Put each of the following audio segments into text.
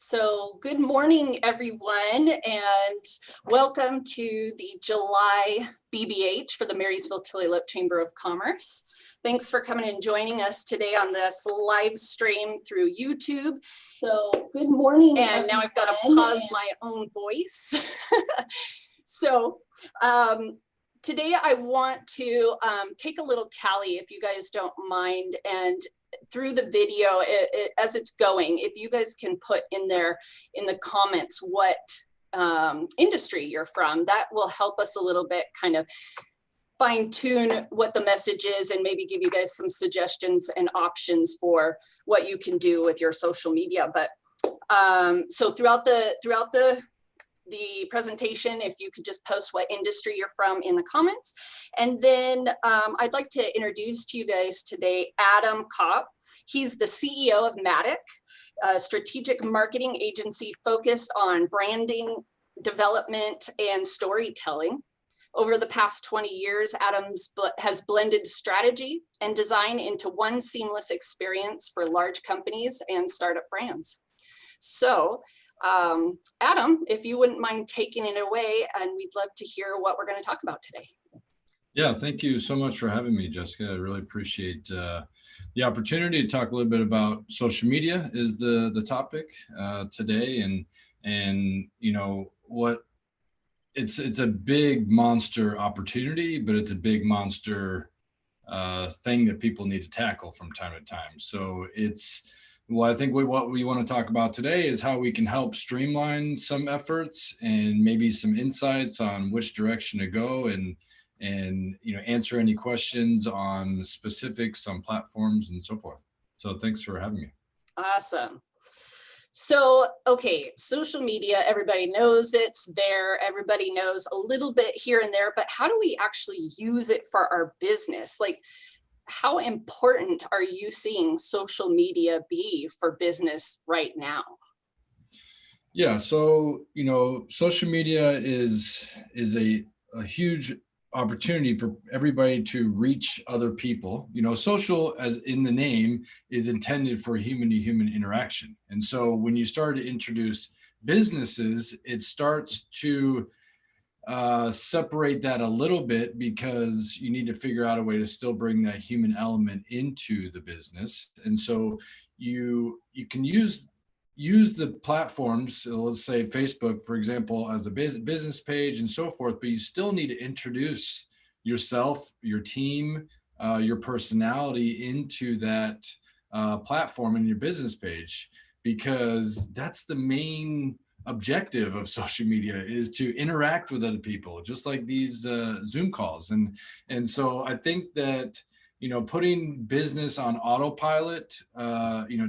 So good morning, everyone, and welcome to the July BBH for the Marysville-Tulalip Chamber of Commerce. Thanks for coming and joining us today on this live stream through YouTube. So good morning, and now I've got to pause my own voice. Today I want to take a little tally, if you guys don't mind, and through the video as it's going, if you guys can put in there in the comments what industry you're from, that will help us a little bit kind of fine tune what the message is and maybe give you guys some suggestions and options for what you can do with your social media. But so throughout the presentation, if you could just post what industry you're from in the comments. And then I'd like to introduce to you guys today Adam Kopp. He's the CEO of MADAK, a strategic marketing agency focused on branding, development, and storytelling. Over the past 20 years, Adam has blended strategy and design into one seamless experience for large companies and startup brands. So Adam, if you wouldn't mind taking it away, and we'd love to hear what we're going to talk about today. Yeah, thank you so much for having me, Jessica. I really appreciate the opportunity to talk a little bit about social media is the topic today, and you know what, it's a big monster opportunity, but it's a big monster thing that people need to tackle from time to time. So I think what we want to talk about today is how we can help streamline some efforts and maybe some insights on which direction to go, and answer any questions on specifics on platforms and so forth. So thanks for having me. Awesome. So, okay, social media, everybody knows it's there. Everybody knows a little bit here and there, but how do we actually use it for our business? Like, how important are you seeing social media be for business right now? Yeah, so social media is a huge opportunity for everybody to reach other people. Social, as in the name, is intended for human-to-human interaction. And so when you start to introduce businesses, it starts to separate that a little bit, because you need to figure out a way to still bring that human element into the business. And so you can use the platforms, so let's say Facebook, for example, as a business page and so forth, but you still need to introduce yourself, your team, your personality into that platform and your business page, because that's the main objective of social media, is to interact with other people, just like these Zoom calls. And so I think that putting business on autopilot,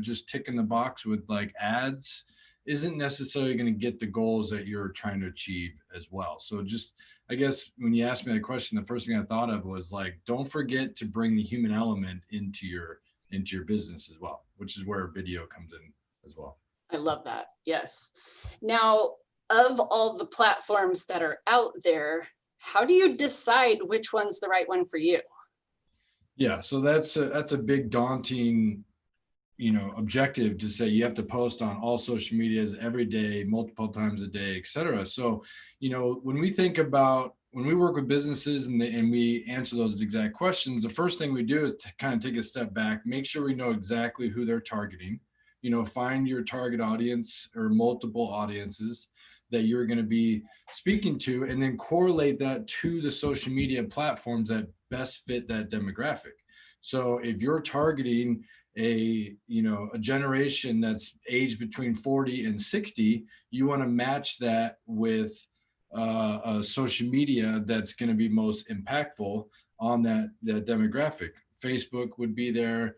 just ticking the box with like ads, isn't necessarily going to get the goals that you're trying to achieve as well. So just, I guess when you asked me that question, the first thing I thought of was like, don't forget to bring the human element into your business as well, which is where video comes in as well. I love that. Yes. Now, of all the platforms that are out there, how do you decide which one's the right one for you? Yeah, so that's a big daunting, objective to say you have to post on all social medias every day, multiple times a day, et cetera. So, when we work with businesses and we answer those exact questions, the first thing we do is to kind of take a step back, make sure we know exactly who they're targeting. Find your target audience or multiple audiences that you're going to be speaking to, and then correlate that to the social media platforms that best fit that demographic. So if you're targeting a generation that's aged between 40 and 60, you want to match that with a social media that's going to be most impactful on that demographic. Facebook would be there.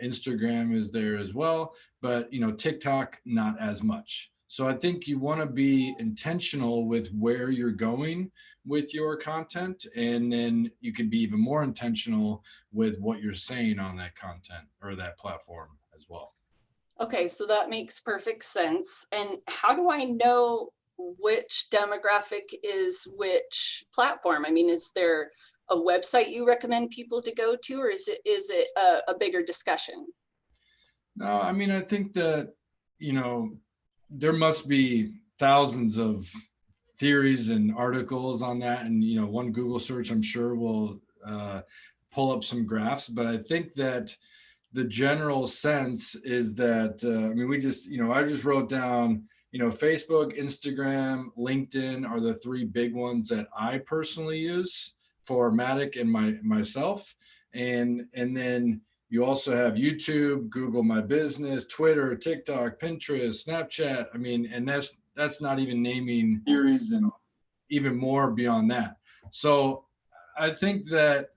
Instagram is there as well, but TikTok, not as much. So I think you want to be intentional with where you're going with your content, and then you can be even more intentional with what you're saying on that content or that platform as well. Okay, so that makes perfect sense. And how do I know which demographic is which platform? I mean, is there a website you recommend people to go to, or is it a bigger discussion? No, I mean, I think that, there must be thousands of theories and articles on that. And, one Google search, I'm sure will pull up some graphs, but I think that the general sense is that, I just wrote down, Facebook, Instagram, LinkedIn are the three big ones that I personally use for MADAK and myself. And then you also have YouTube, Google My Business, Twitter, TikTok, Pinterest, Snapchat. And that's not even naming theories and even more beyond that. So I think that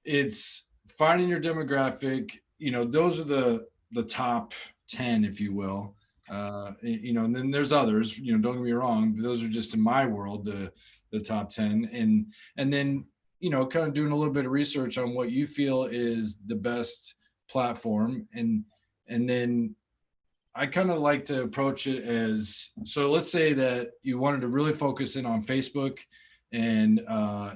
it's finding your demographic. Those are the top 10, if you will. And then there's others. Don't get me wrong. Those are just in my world the top 10, and then kind of doing a little bit of research on what you feel is the best platform, and then I kind of like to approach it as, so let's say that you wanted to really focus in on Facebook and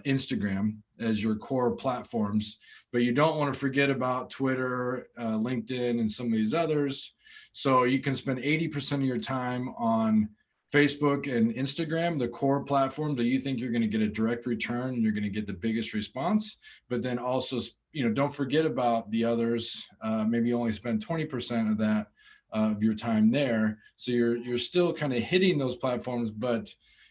Instagram as your core platforms, but you don't want to forget about Twitter, LinkedIn, and some of these others. So you can spend 80% of your time on Facebook and Instagram, the core platform that you think you're going to get a direct return and you're going to get the biggest response. But then also, don't forget about the others. Maybe only spend 20% of that of your time there. So you're still kind of hitting those platforms, but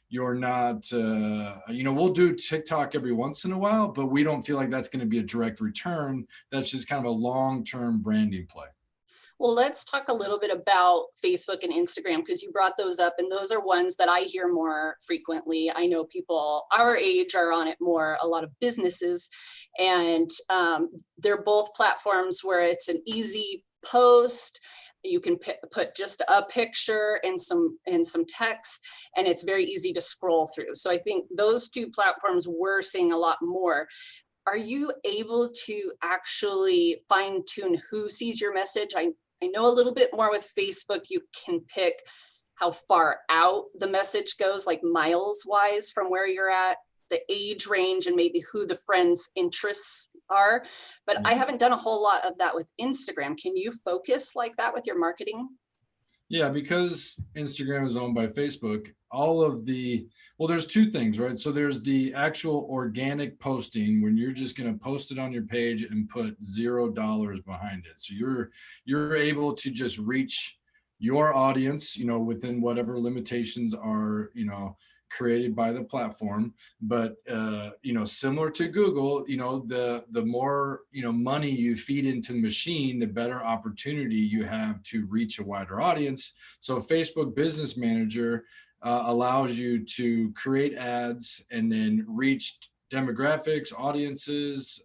you're not, we'll do TikTok every once in a while, but we don't feel like that's going to be a direct return. That's just kind of a long-term branding play. Well, let's talk a little bit about Facebook and Instagram, because you brought those up, and those are ones that I hear more frequently. I know people our age are on it more, a lot of businesses, and they're both platforms where it's an easy post. You can put just a picture and some text, and it's very easy to scroll through. So I think those two platforms we're seeing a lot more. Are you able to actually fine tune who sees your message? I know a little bit more with Facebook. You can pick how far out the message goes, like miles wise from where you're at, the age range, and maybe who the friends' interests are. But I haven't done a whole lot of that with Instagram. Can you focus like that with your marketing? Yeah, because Instagram is owned by Facebook, there's two things, right? So there's the actual organic posting when you're just going to post it on your page and put $0 behind it. So you're able to just reach your audience, within whatever limitations are, created by the platform. But similar to Google, the more money you feed into the machine, the better opportunity you have to reach a wider audience. So Facebook Business Manager allows you to create ads and then reach demographics, audiences.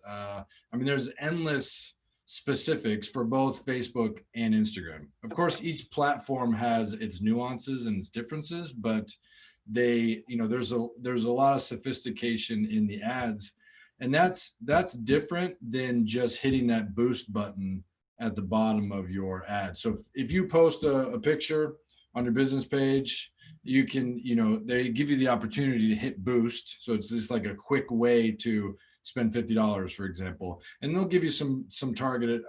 There's endless specifics for both Facebook and Instagram. Of course, each platform has its nuances and its differences, but there's a lot of sophistication in the ads, and that's different than just hitting that boost button at the bottom of your ad. So if you post a picture on your business page, you can, they give you the opportunity to hit boost. So it's just like a quick way to spend $50, for example, and they'll give you some targeted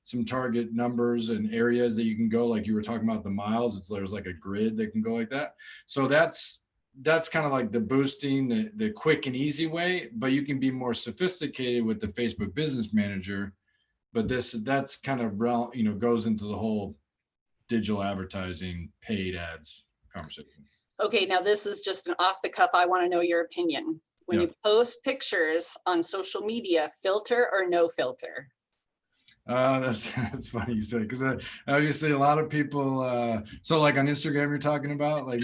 some target numbers and areas that you can go, like you were talking about the miles. There's like a grid that can go like that. So that's kind of like the boosting, the quick and easy way, but you can be more sophisticated with the Facebook Business Manager. But that's kind of goes into the whole digital advertising, paid ads conversation. Okay, now this is just an off the cuff. I want to know your opinion. When you post pictures on social media, filter or no filter? That's funny you said, because obviously a lot of people, so like on Instagram you're talking about, like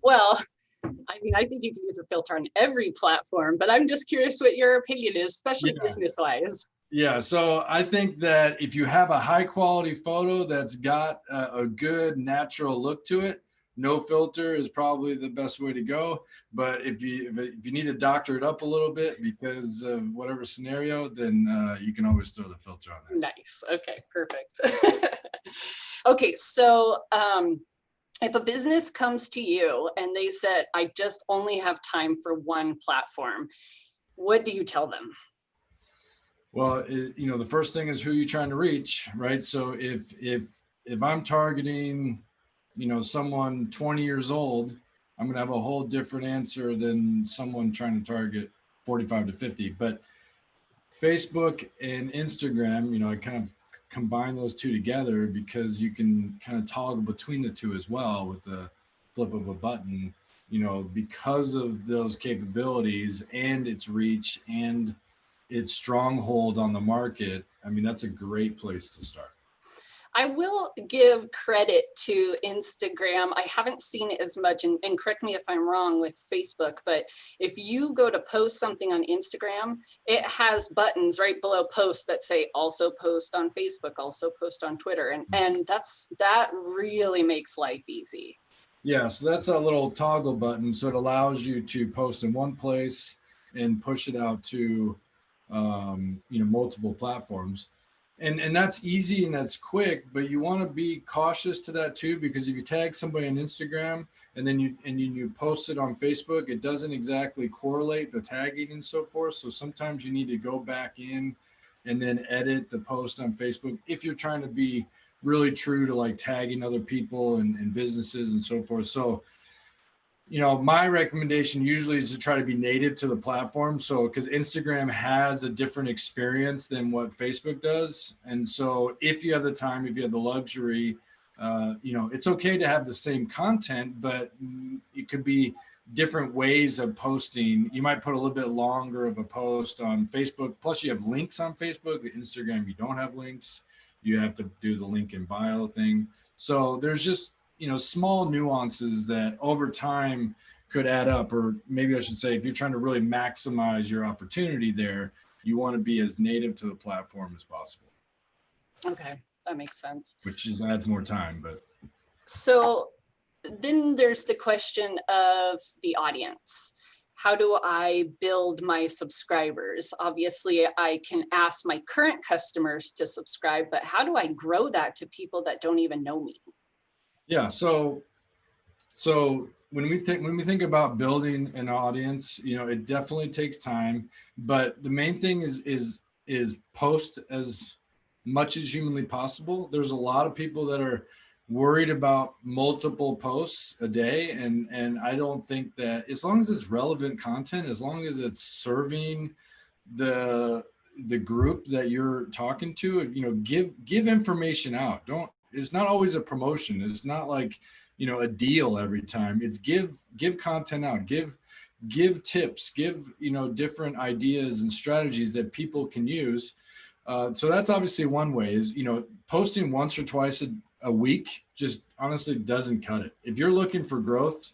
well, I think you can use a filter on every platform, but I'm just curious what your opinion is, especially business wise. Yeah, so I think that if you have a high quality photo that's got a good natural look to it, no filter is probably the best way to go. But if you need to doctor it up a little bit because of whatever scenario, then you can always throw the filter on there. Nice. Okay, perfect. Okay, so if a business comes to you and they said, I just only have time for one platform, what do you tell them? Well, the first thing is who you're trying to reach, right? So if I'm targeting someone 20 years old, I'm going to have a whole different answer than someone trying to target 45 to 50. But Facebook and Instagram, I kind of combine those two together because you can kind of toggle between the two as well with the flip of a button, because of those capabilities and its reach and its stronghold on the market. I mean, that's a great place to start. I will give credit to Instagram. I haven't seen it as much, and correct me if I'm wrong with Facebook, but if you go to post something on Instagram, it has buttons right below post that say also post on Facebook, also post on Twitter. And that really makes life easy. Yeah, so that's a little toggle button. So it allows you to post in one place and push it out to multiple platforms. And that's easy and that's quick, but you want to be cautious to that too, because if you tag somebody on Instagram and then you post it on Facebook, it doesn't exactly correlate the tagging and so forth. So sometimes you need to go back in and then edit the post on Facebook if you're trying to be really true to like tagging other people and businesses and so forth. So my recommendation usually is to try to be native to the platform. So, because Instagram has a different experience than what Facebook does. And so if you have the time, if you have the luxury, it's okay to have the same content, but it could be different ways of posting. You might put a little bit longer of a post on Facebook. Plus you have links on Facebook. Instagram, you don't have links. You have to do the link in bio thing. So there's just, small nuances that over time could add up. Or maybe I should say, if you're trying to really maximize your opportunity there, you want to be as native to the platform as possible. Okay, that makes sense. Which adds more time, but. So then there's the question of the audience. How do I build my subscribers? Obviously, I can ask my current customers to subscribe, but how do I grow that to people that don't even know me? Yeah, so when we think about building an audience, it definitely takes time, but the main thing is post as much as humanly possible. There's a lot of people that are worried about multiple posts a day, and I don't think that, as long as it's relevant content, as long as it's serving the group that you're talking to, give information out. It's not always a promotion. It's not like, a deal every time. It's give content out, give tips, give, different ideas and strategies that people can use. So that's obviously one way is, posting once or twice a week just honestly doesn't cut it. If you're looking for growth,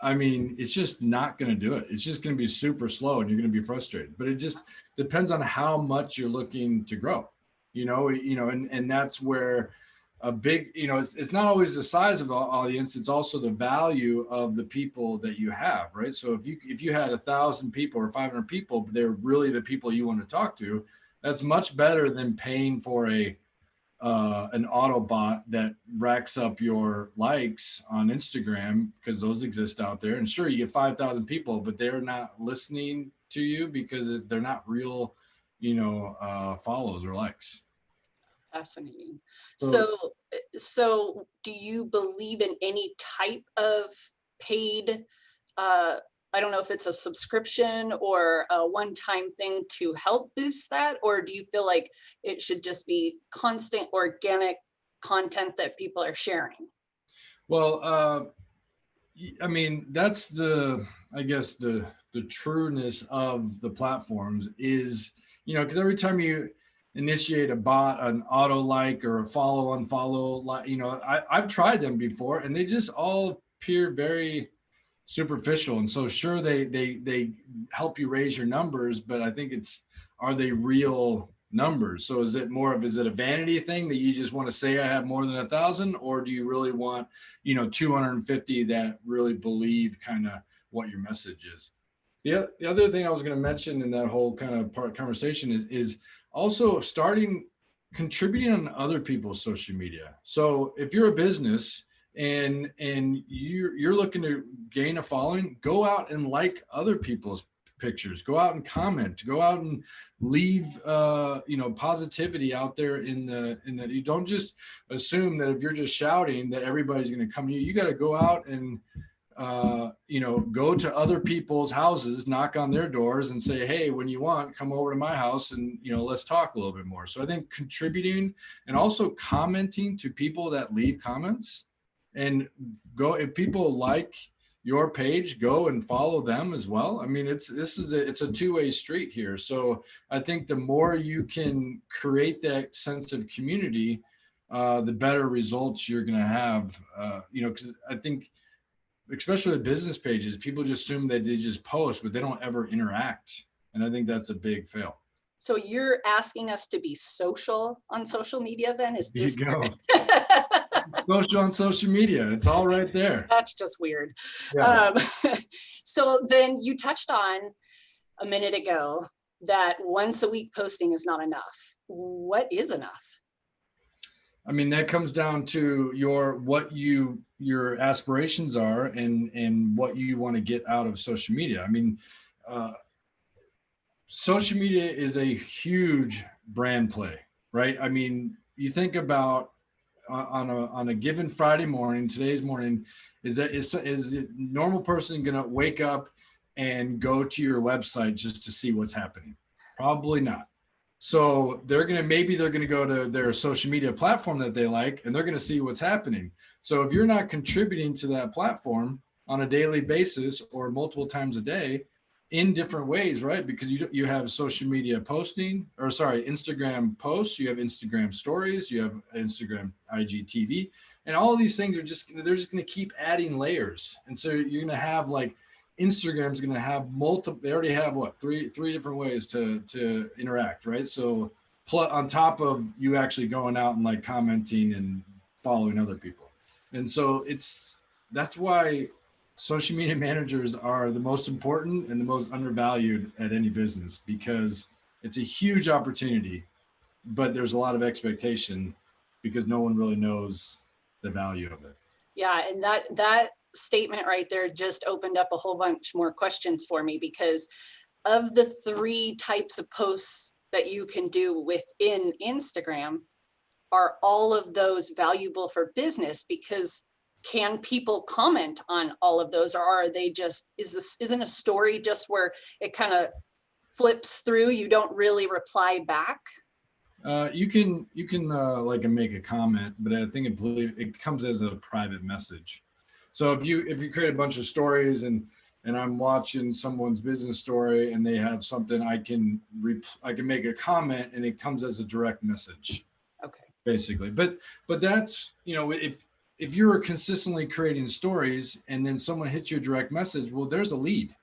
I mean, it's just not going to do it. It's just going to be super slow and you're going to be frustrated. But it just depends on how much you're looking to grow, and that's where a big, it's not always the size of the audience. It's also the value of the people that you have, right? So if you had 1,000 people or 500 people, but they're really the people you want to talk to, that's much better than paying for an auto bot that racks up your likes on Instagram, because those exist out there. And sure, you get 5,000 people, but they're not listening to you because they're not real, follows or likes. Fascinating. So do you believe in any type of paid, I don't know if it's a subscription or a one-time thing to help boost that, or do you feel like it should just be constant organic content that people are sharing? Well, I mean, that's I guess the trueness of the platforms is, because every time you initiate a bot, an auto like or a follow unfollow, like, I've tried them before and they just all appear very superficial. And so sure, they help you raise your numbers, but I think are they real numbers? So is it a vanity thing that you just want to say I have more than 1,000, or do you really want 250 that really believe kind of what your message is? The other thing I was going to mention in that whole kind of conversation is also contributing on other people's social media. So if you're a business and you're looking to gain a following, go out and like other people's pictures, go out and comment, go out and leave, positivity out there you don't just assume that if you're just shouting that everybody's going to come to you. You got to go out and, go to other people's houses, knock on their doors and say, hey, when you want, come over to my house and, let's talk a little bit more. So I think contributing and also commenting to people that leave comments, and if people like your page, go and follow them as well. I mean, it's a two-way street here. So I think the more you can create that sense of community, the better results you're going to have, because I think, especially with business pages, people just assume that they just post, but they don't ever interact. And I think that's a big fail. So you're asking us to be social on social media then? Is this? There you go. Social on social media. It's all right there. That's just weird. Yeah. So then you touched on a minute ago that once a week posting is not enough. What is enough? I mean, that comes down to your aspirations are and what you want to get out of social media. I mean, social media is a huge brand play, right? I mean, you think about on a given Friday morning, today's morning, is a normal person going to wake up and go to your website just to see what's happening? Probably not. So maybe they're going to go to their social media platform that they like, and they're going to see what's happening. So if you're not contributing to that platform on a daily basis or multiple times a day in different ways, right? Because you have social media Instagram posts, you have Instagram stories, you have Instagram IGTV, and all of these things they're just going to keep adding layers. And so you're going to have Instagram's going to have multiple. They already have three different ways to interact, right? So on top of you actually going out and commenting and following other people, and so that's why social media managers are the most important and the most undervalued at any business, because it's a huge opportunity, but there's a lot of expectation because no one really knows the value of it. Yeah, and that statement right there just opened up a whole bunch more questions for me, because of the 3 types of posts that you can do within Instagram, are all of those valuable for business? Because can people comment on all of those, or are they isn't a story just where it kind of flips through, you don't really reply back? You can make a comment, but I think it comes as a private message. So if you create a bunch of stories and I'm watching someone's business story and they have something, I can make a comment and it comes as a direct message. Okay. Basically, but that's, if you're consistently creating stories and then someone hits your direct message, well, there's a lead,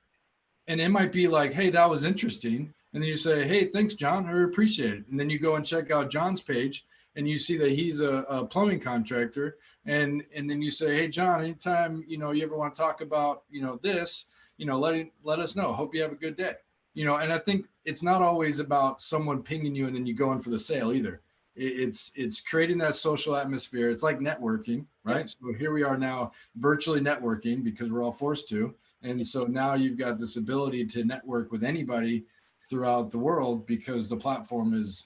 and it might be like, hey, that was interesting. And then you say, hey, thanks, John, I appreciate it. And then you go and check out John's page and you see that he's a plumbing contractor. And then you say, hey, John, anytime, you ever want to talk about, this, let us know. Hope you have a good day. And I think it's not always about someone pinging you and then you go in for the sale either. It's creating that social atmosphere. It's like networking, right? So here we are now virtually networking because we're all forced to. And so now you've got this ability to network with anybody throughout the world because the platform is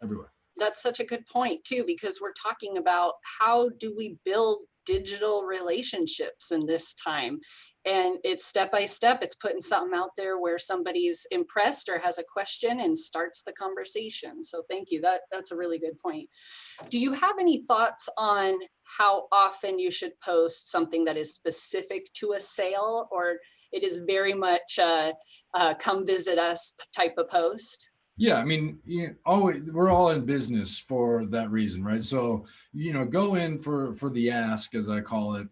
everywhere. That's such a good point too, because we're talking about how do we build digital relationships in this time, and it's step by step. It's putting something out there where somebody's impressed or has a question and starts the conversation. So thank you. That's a really good point. Do you have any thoughts on how often you should post something that is specific to a sale, or it is very much come visit us type of post? Yeah, I mean, we're all in business for that reason, right? So, go in for the ask, as I call it,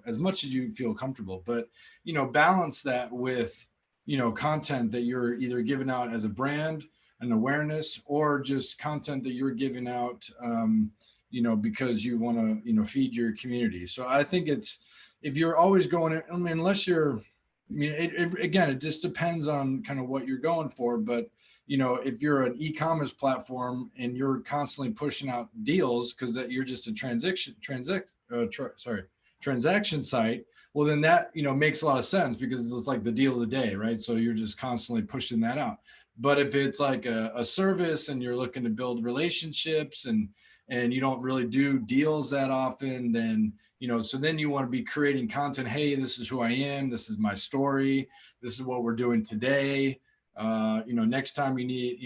as much as you feel comfortable, but, balance that with, content that you're either giving out as a brand, an awareness, or just content that you're giving out, because you want to, feed your community. So I think if you're always going, I mean, unless you're, it just depends on kind of what you're going for, but if you're an e-commerce platform and you're constantly pushing out deals because that you're just a transaction site, well, then that, makes a lot of sense because it's like the deal of the day, right? So you're just constantly pushing that out. But if it's like a service and you're looking to build relationships and you don't really do deals that often, then, so then you want to be creating content. Hey, this is who I am. This is my story. This is what we're doing today. Next time you need,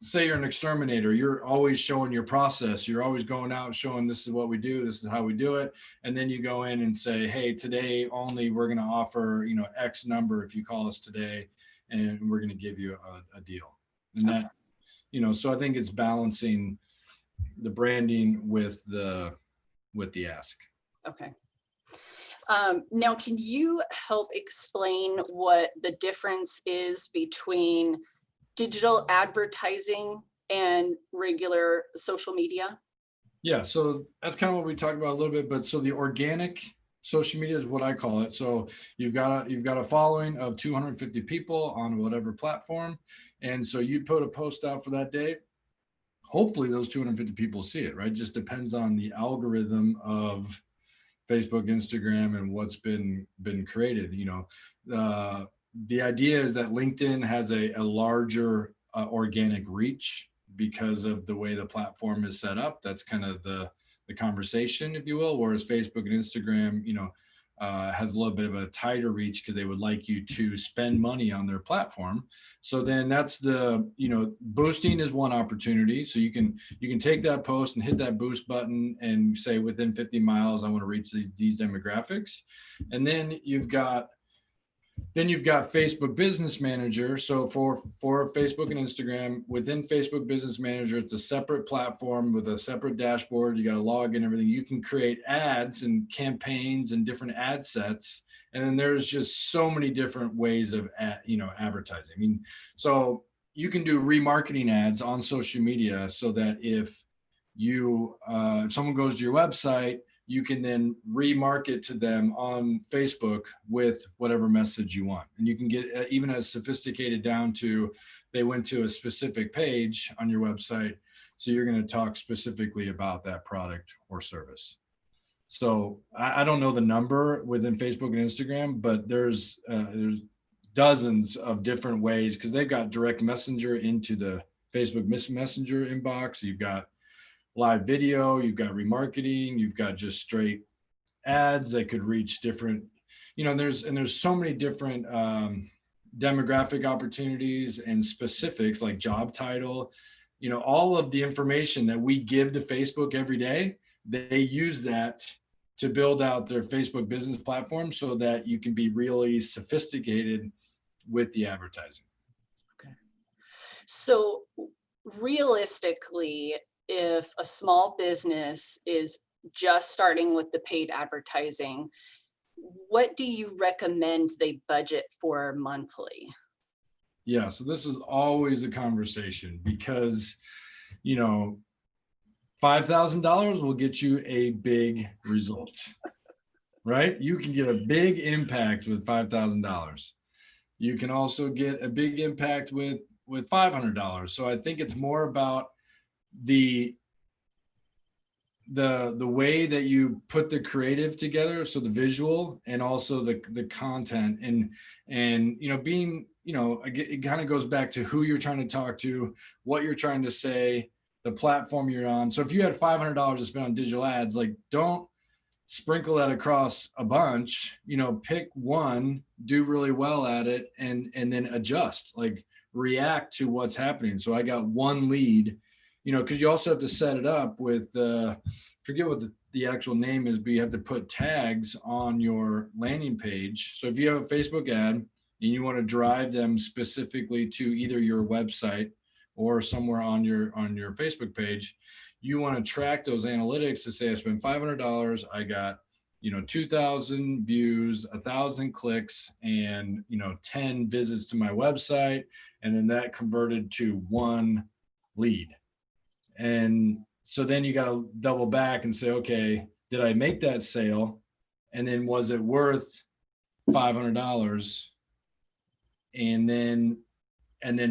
say you're an exterminator, you're always showing your process. You're always going out and showing this is what we do. This is how we do it. And then you go in and say, hey, today only we're going to offer, X number if you call us today, and we're going to give you a deal. And that, so I think it's balancing the branding with the ask. Okay. Now, can you help explain what the difference is between digital advertising and regular social media? Yeah, so that's kind of what we talked about a little bit, but so the organic social media is what I call it. So you've got a following of 250 people on whatever platform, and so you put a post out for that day. Hopefully those 250 people see it, right? Just depends on the algorithm of Facebook, Instagram, and what's been created. The idea is that LinkedIn has a larger organic reach because of the way the platform is set up. That's kind of the conversation, if you will. Whereas Facebook and Instagram, has a little bit of a tighter reach because they would like you to spend money on their platform. So then that's the, boosting is one opportunity. So you can take that post and hit that boost button and say within 50 miles, I want to reach these demographics. And then you've got Facebook Business Manager. So for Facebook and Instagram, within Facebook Business Manager, it's a separate platform with a separate dashboard. You got to log in everything. You can create ads and campaigns and different ad sets. And then there's just so many different ways of advertising. I mean, so you can do remarketing ads on social media so that if someone goes to your website, you can then remarket to them on Facebook with whatever message you want. And you can get even as sophisticated down to they went to a specific page on your website. So you're going to talk specifically about that product or service. So I don't know the number within Facebook and Instagram, but there's dozens of different ways because they've got direct messenger into the Facebook Messenger inbox. You've got live video, you've got remarketing, you've got just straight ads that could reach different, there's so many different demographic opportunities and specifics like job title, all of the information that we give to Facebook every day, they use that to build out their Facebook business platform so that you can be really sophisticated with the advertising. Okay. So realistically, if a small business is just starting with the paid advertising, what do you recommend they budget for monthly? Yeah, so this is always a conversation because, $5,000 will get you a big result, right? You can get a big impact with $5,000. You can also get a big impact with $500. So I think it's more about the way that you put the creative together, so the visual and also the content and being, it kind of goes back to who you're trying to talk to, what you're trying to say, the platform you're on. So if you had $500 to spend on digital ads, like don't sprinkle that across a bunch, pick one, do really well at it, and then adjust, like react to what's happening. So I got one lead, because you also have to set it up with, forget what the actual name is, but you have to put tags on your landing page. So if you have a Facebook ad and you want to drive them specifically to either your website or somewhere on your Facebook page, you want to track those analytics to say I spent $500, I got 2,000 views, 1,000 clicks, and 10 visits to my website, and then that converted to one lead. And so then you got to double back and say, okay, did I make that sale? And then was it worth $500? And then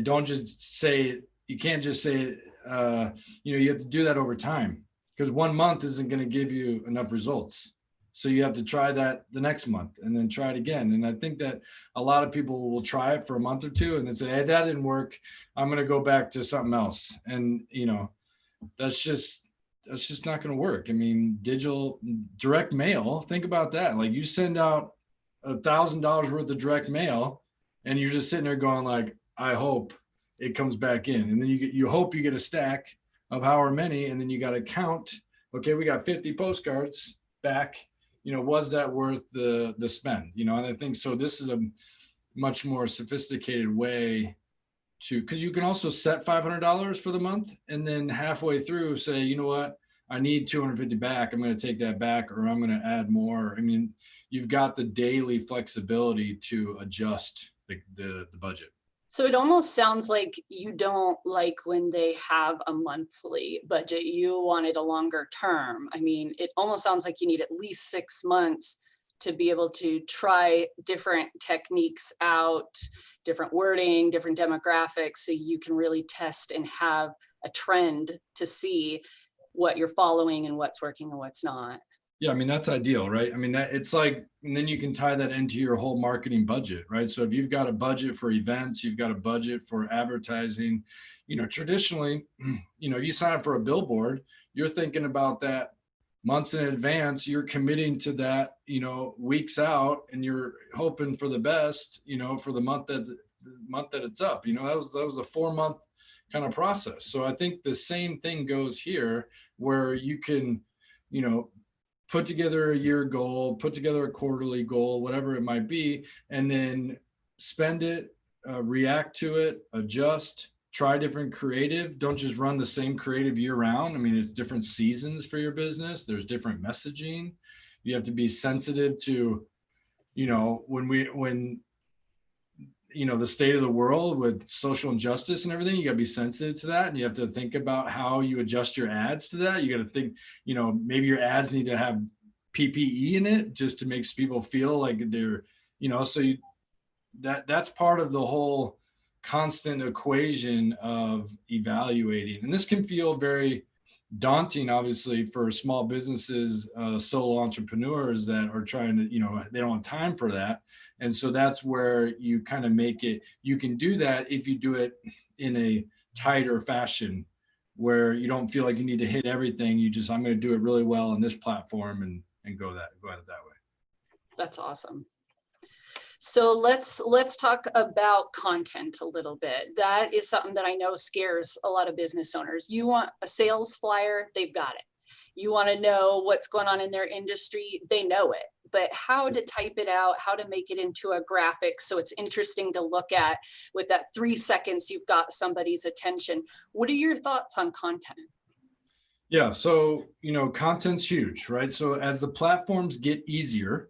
don't just say, you can't just say, you have to do that over time because 1 month isn't going to give you enough results. So you have to try that the next month and then try it again. And I think that a lot of people will try it for a month or two and then say, hey, that didn't work. I'm going to go back to something else. And, that's just not going to work. I mean, digital direct mail, think about that. Like you send out $1,000 worth of direct mail and you're just sitting there going like, I hope it comes back in. And then you hope you get a stack of however many, and then you got to count, okay, we got 50 postcards back, was that worth the spend? And I think so this is a much more sophisticated way because you can also set $500 for the month and then halfway through say, you know what, I need 250 back. I'm going to take that back, or I'm going to add more. I mean, you've got the daily flexibility to adjust the budget. So it almost sounds like you don't like when they have a monthly budget. You wanted a longer term. I mean, it almost sounds like you need at least 6 months to be able to try different techniques out, different wording, different demographics, so you can really test and have a trend to see what you're following and what's working and what's not. Yeah, I mean, that's ideal, right? I mean, that it's like, and then you can tie that into your whole marketing budget, right? So if you've got a budget for events, you've got a budget for advertising, traditionally, you sign up for a billboard, you're thinking about that months in advance, you're committing to that, weeks out, and you're hoping for the best, for the month that it's up. That was a 4-month kind of process. So I think the same thing goes here, where you can, put together a year goal, put together a quarterly goal, whatever it might be, and then spend it, react to it, adjust, try different creative. Don't just run the same creative year round. I mean, it's different seasons for your business. There's different messaging. You have to be sensitive to, when the state of the world with social injustice and everything, you got to be sensitive to that. And you have to think about how you adjust your ads to that. You got to think, maybe your ads need to have PPE in it just to make people feel like they're, that's part of the whole constant equation of evaluating. And this can feel very daunting, obviously, for small businesses, solo entrepreneurs that are trying to, they don't have time for that. And so that's where you kind of make it, you can do that if you do it in a tighter fashion where you don't feel like you need to hit everything. You just, I'm going to do it really well on this platform and go at it that way. That's awesome. So let's talk about content a little bit. That is something that I know scares a lot of business owners. You want a sales flyer, they've got it. You want to know what's going on in their industry, they know it. But how to type it out, how to make it into a graphic so it's interesting to look at with that 3 seconds you've got somebody's attention. What are your thoughts on content? Yeah, so, content's huge, right? So as the platforms get easier,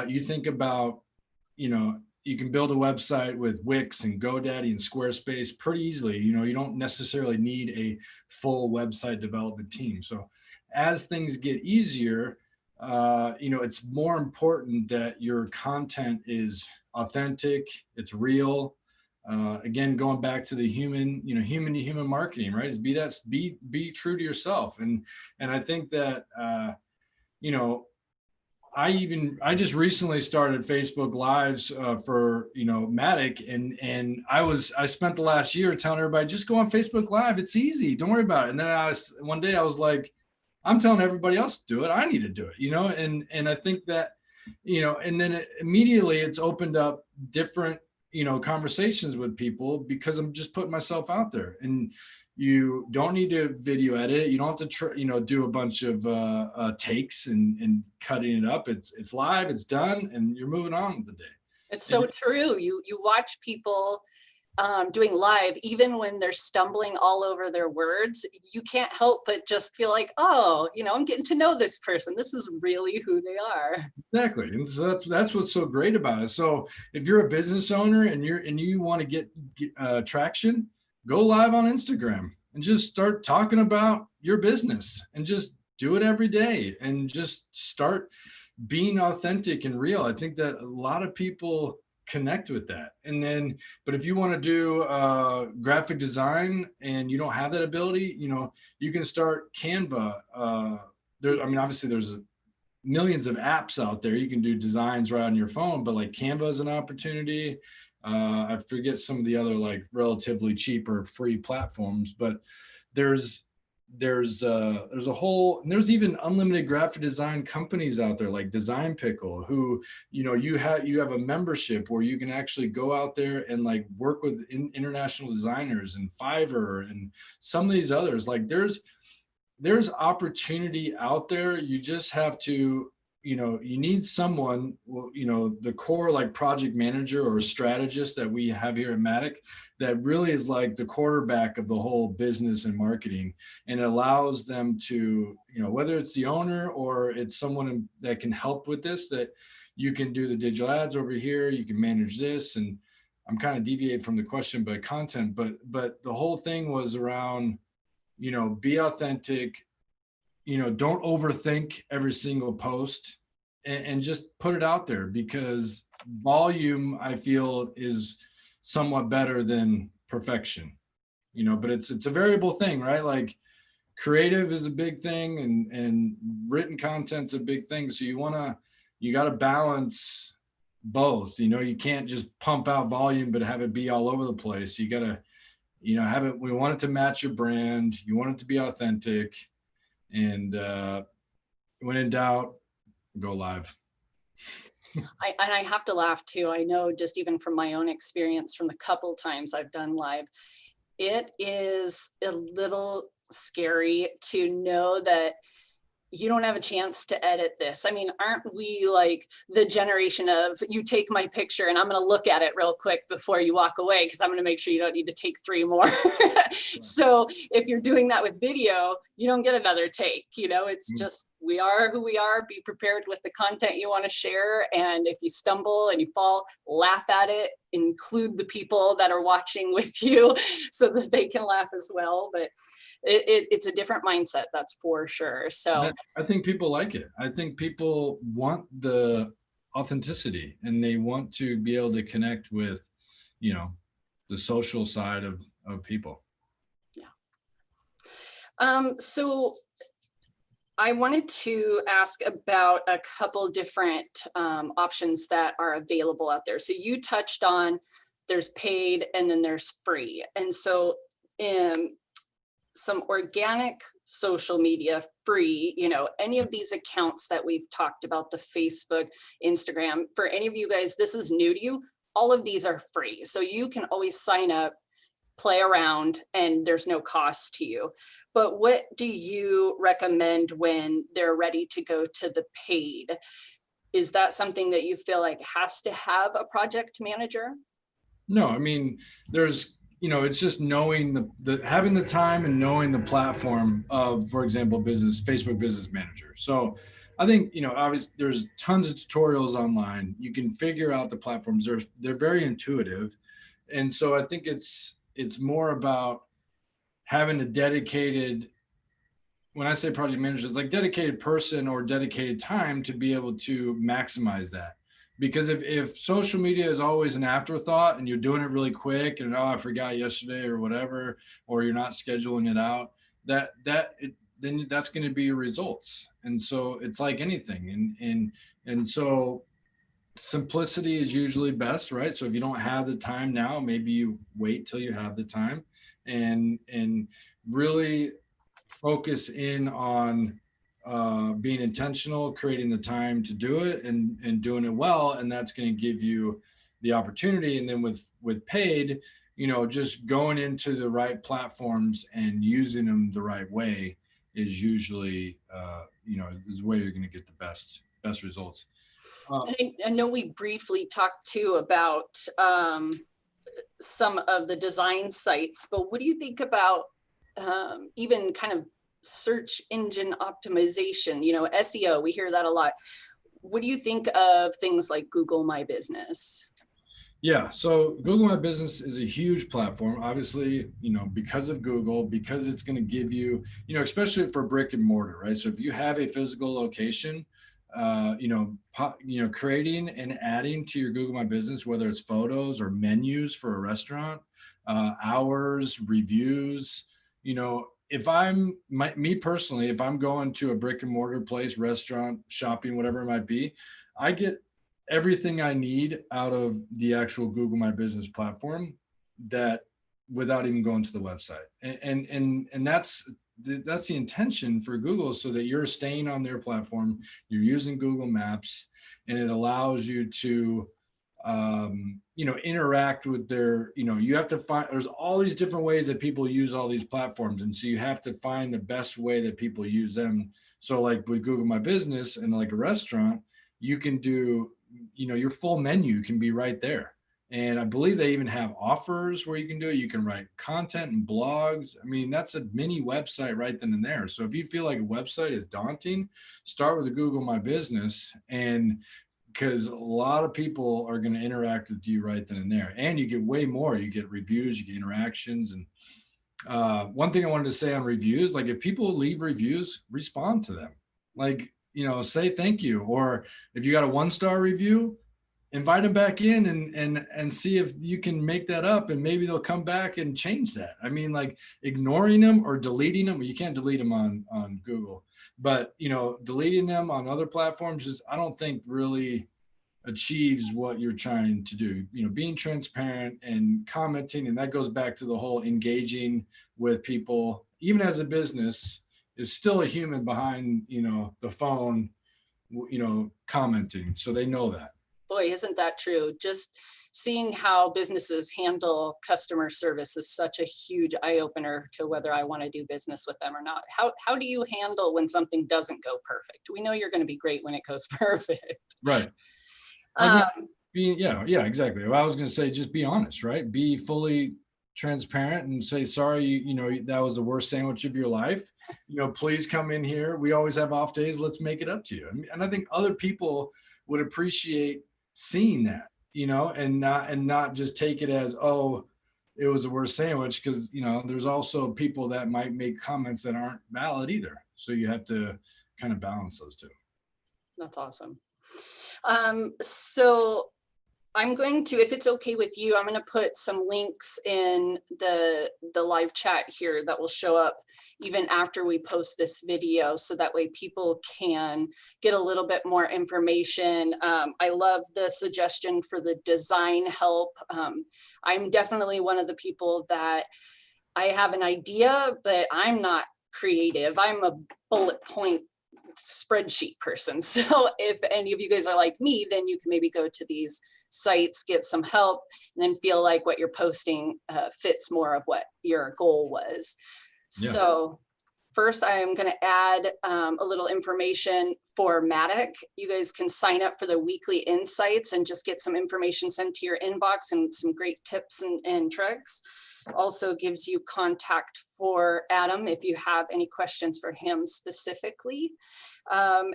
you think about, you can build a website with Wix and GoDaddy and Squarespace pretty easily. You don't necessarily need a full website development team. So as things get easier, it's more important that your content is authentic, it's real. Again, going back to the human to human marketing, right? Is be true to yourself. And I think that, I just recently started Facebook Lives for MADAK, and I spent the last year telling everybody, just go on Facebook Live. It's easy. Don't worry about it. And then one day I was like, I'm telling everybody else to do it. I need to do it, and I think that, and then immediately it's opened up different, conversations with people because I'm just putting myself out there. And you don't need to video edit it. You don't have to do a bunch of takes and cutting it up. It's live, it's done, and you're moving on with the day. It's so true. You watch people doing live, even when they're stumbling all over their words, you can't help but just feel like, oh, I'm getting to know this person. This is really who they are. Exactly. And so that's what's so great about it. So if you're a business owner and you want to get traction, go live on Instagram and just start talking about your business and just do it every day and just start being authentic and real. I think that a lot of people connect with that. And then, but if you want to do graphic design and you don't have that ability, you can start Canva. Obviously there's millions of apps out there. You can do designs right on your phone, but like Canva is an opportunity. I forget some of the other like relatively cheap or free platforms, but there's there's a whole, and there's even unlimited graphic design companies out there like Design Pickle, who, you know, you have a membership where you can actually go out there and like work with international designers, and Fiverr and some of these others. Like there's opportunity out there. You just have to, you know, you need someone, you know, the core like project manager or strategist that we have here at MADAK, that really is like the quarterback of the whole business and marketing, and it allows them to, you know, whether it's the owner or it's someone that can help with this, that you can do the digital ads over here, you can manage this. And I'm kind of deviating from the question, but content, but the whole thing was around, you know, be authentic, you know, don't overthink every single post, and just put it out there, because volume, I feel, is somewhat better than perfection, you know, but it's a variable thing, right? Like creative is a big thing, and written content's a big thing. So you got to balance both, you know, you can't just pump out volume, but have it be all over the place. You got to, you know, have it, we want it to match your brand. You want it to be authentic. And when in doubt, go live. I have to laugh too. I know, just even from my own experience from the couple times I've done live, it is a little scary to know that you don't have a chance to edit this. I mean, aren't we like the generation of, you take my picture and I'm going to look at it real quick before you walk away, because I'm going to make sure you don't need to take 3 more. So if you're doing that with video, you don't get another take. You know, it's just, we are who we are. Be prepared with the content you want to share. And if you stumble and you fall, laugh at it. Include the people that are watching with you so that they can laugh as well. But it's a different mindset, that's for sure. So I think people like it. I think people want the authenticity, and they want to be able to connect with, you know, the social side of people. Yeah. So I wanted to ask about a couple different options that are available out there. So you touched on there's paid and then there's free. And so some organic social media free, you know, any of these accounts that we've talked about, the Facebook, Instagram, for any of you guys, this is new to you, all of these are free. So you can always sign up, play around, and there's no cost to you. But what do you recommend when they're ready to go to the paid? Is that something that you feel like has to have a project manager? No, I mean, there's, you know, it's just knowing the having the time and knowing the platform of, for example, Facebook Business Manager. So I think, you know, obviously there's tons of tutorials online. You can figure out the platforms. They're very intuitive. And so I think it's more about having a dedicated, when I say project manager, it's like dedicated person or dedicated time to be able to maximize that. Because if social media is always an afterthought and you're doing it really quick and, oh, I forgot yesterday or whatever, or you're not scheduling it out, then that's going to be your results. And so it's like anything. And so simplicity is usually best, right? So if you don't have the time now, maybe you wait till you have the time, and really focus in on being intentional, creating the time to do it, and doing it well. And that's going to give you the opportunity. And then with paid, you know, just going into the right platforms and using them the right way is usually, you know, is the way you're going to get the best results. I know we briefly talked too about some of the design sites, but what do you think about even kind of search engine optimization, you know, SEO? We hear that a lot. What do you think of things like Google My Business? Yeah, so Google My Business is a huge platform, obviously, you know, because of Google, because it's going to give you, you know, especially for brick and mortar, right? So if you have a physical location, you know, creating and adding to your Google My Business, whether it's photos or menus for a restaurant, hours, reviews, you know, if me personally, if I'm going to a brick and mortar place, restaurant, shopping, whatever it might be, I get everything I need out of the actual Google My Business platform, that without even going to the website. And that's the intention for Google, so that you're staying on their platform, you're using Google Maps, and it allows you to interact with their, you have to find, there's all these different ways that people use all these platforms. And so you have to find the best way that people use them. So like with Google My Business and like a restaurant, you can do, your full menu can be right there. And I believe they even have offers where you can do it. You can write content and blogs. I mean, that's a mini website right then and there. So if you feel like a website is daunting, start with the Google My Business, and because a lot of people are going to interact with you right then and there. And you get way more. You get reviews, you get interactions. And one thing I wanted to say on reviews, like if people leave reviews, respond to them. Like, say thank you. Or if you got a 1-star review, invite them back in and see if you can make that up, and maybe they'll come back and change that. I mean, like ignoring them or deleting them, you can't delete them on Google, but deleting them on other platforms is, I don't think, really achieves what you're trying to do. Being transparent and commenting, and that goes back to the whole engaging with people, even as a business, is still a human behind the phone, commenting, so they know that. Boy, isn't that true? Just seeing how businesses handle customer service is such a huge eye opener to whether I want to do business with them or not. How do you handle when something doesn't go perfect? We know you're going to be great when it goes perfect. Right. Um, Yeah, exactly. Well, I was going to say, just be honest, right? Be fully transparent and say, sorry, that was the worst sandwich of your life. Please come in here. We always have off days. Let's make it up to you. And I think other people would appreciate seeing that, and not just take it as, oh, it was the worst sandwich, because there's also people that might make comments that aren't valid either. So you have to kind of balance those two. That's awesome. So I'm going to, if it's okay with you, I'm going to put some links in the live chat here that will show up even after we post this video, so that way people can get a little bit more information. I love the suggestion for the design help. I'm definitely one of the people that I have an idea, but I'm not creative. I'm a bullet point spreadsheet person. So if any of you guys are like me, then you can maybe go to these sites, get some help, and then feel like what you're posting fits more of what your goal was. Yeah. So first, I am going to add a little information for MADAK. You guys can sign up for the weekly insights and just get some information sent to your inbox and some great tips and tricks. Also gives you contact for Adam if you have any questions for him specifically.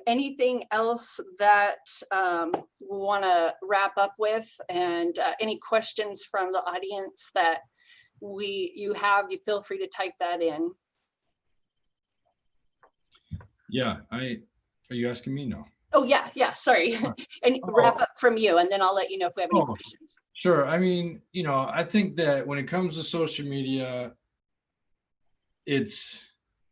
Anything else that we want to wrap up with, and any questions from the audience that you feel free to type that in. Yeah, are you asking me? No. Oh yeah, sorry. And wrap up from you, and then I'll let you know if we have any questions. Sure. I mean, I think that when it comes to social media, it's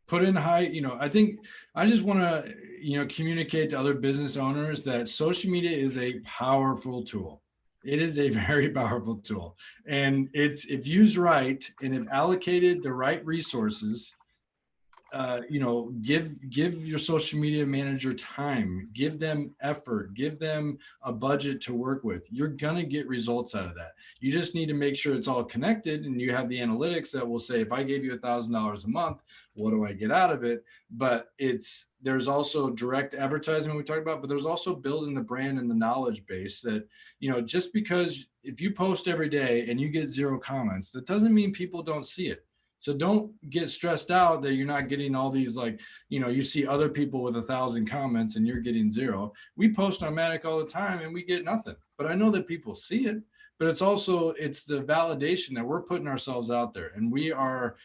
put in high, I think I just want to, communicate to other business owners that social media is a powerful tool. It is a very powerful tool. And if used right and if allocated the right resources, give your social media manager time, give them effort, give them a budget to work with. You're going to get results out of that. You just need to make sure it's all connected, and you have the analytics that will say, if I gave you $1,000 a month, what do I get out of it? But there's also direct advertising we talked about, but there's also building the brand and the knowledge base that, just because if you post every day and you get 0 comments, that doesn't mean people don't see it. So don't get stressed out that you're not getting all these, you see other people with 1,000 comments and you're getting 0. We post on MADAK all the time and we get nothing, but I know that people see it, but it's the validation that we're putting ourselves out there, and we are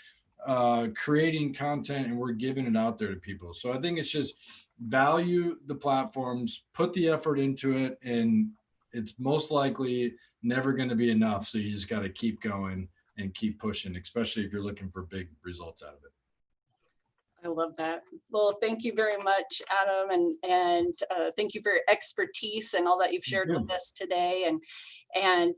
creating content and we're giving it out there to people. So I think it's just value the platforms, put the effort into it, and it's most likely never going to be enough. So you just got to keep going and keep pushing, especially if you're looking for big results out of it. I love that. Well, thank you very much, Adam, and thank you for your expertise and all that you've shared with us today. And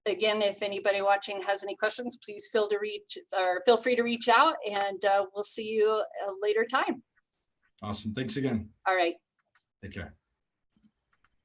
again, if anybody watching has any questions, please feel free to reach out, and we'll see you a later time. Awesome. Thanks again. All right. Take care.